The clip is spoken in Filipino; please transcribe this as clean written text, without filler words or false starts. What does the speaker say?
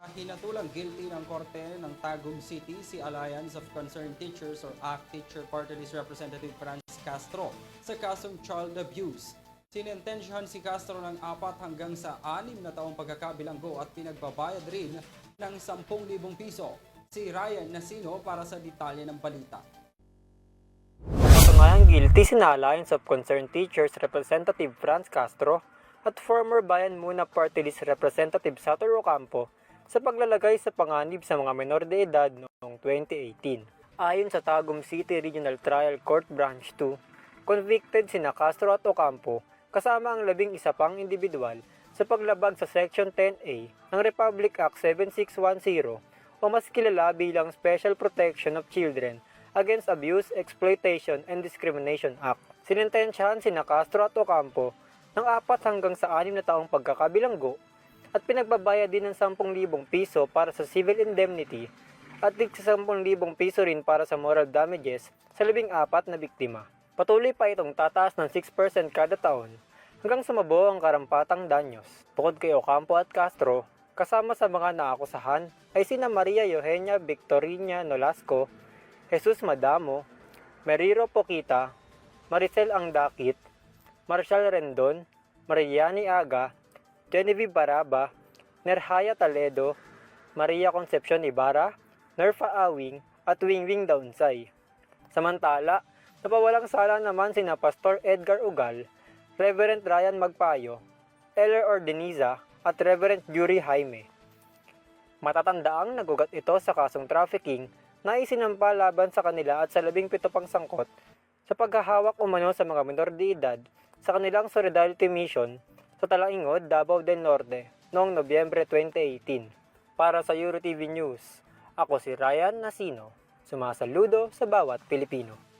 Hinatulang guilty ng korte ng Tagum City si Alliance of Concerned Teachers or ACT Teacher Party List Representative Francis Castro sa kasong child abuse. Sinentensyahan si Castro ng 4 hanggang sa 6 na taong pagkakabilanggo at pinagbabayad rin ng 10,000 piso. Si Ryan Nasino para sa detalye ng balita. Patungayang guilty sina Alliance of Concerned Teachers Representative Franz Castro at former Bayan Muna Party List Representative Sator Ocampo sa paglalagay sa panganib sa mga menor de edad noong 2018. Ayon sa Tagum City Regional Trial Court Branch 2, convicted sina Castro at Ocampo kasama ang 11 pang individual sa paglabag sa Section 10A ng Republic Act 7610 o mas kilala bilang Special Protection of Children Against Abuse, Exploitation, and Discrimination Act. Sinentensyahan sina Castro at Ocampo ng 4 hanggang sa 6 na taong pagkakabilanggo at pinagbabayad din ng 10,000 piso para sa civil indemnity at tig 10,000 piso rin para sa moral damages sa 14 na biktima. Patuloy pa itong tataas ng 6% kada taon hanggang sumabuo ang karampatang danyos. Bukod kay Ocampo at Castro, kasama sa mga naakusahan ay sina Maria Eugenia Victorina Nolasco, Jesus Madamo, Meriro Poquita, Maricel Angdakit, Marshall Rendon, Mariani Aga, Genevieve Baraba, Nerhaya Toledo, Maria Concepcion Ibarra, Nerfa Awing at Wingwing Daunsay. Samantala, napawalang sala naman sina Pastor Edgar Ugal, Reverend Ryan Magpayo, Eller Ordeniza at Reverend Yuri Jaime. Matatandaang nagugat ito sa kasong trafficking na isinampa laban sa kanila at sa 17 pang sangkot sa paghahawak umano sa mga menor de edad sa kanilang Solidarity Mission sa Talaingod, Davao del Norte noong Nobyembre 2018. Para sa EuroTV News, ako si Ryan Nasino, sumasaludo sa bawat Pilipino.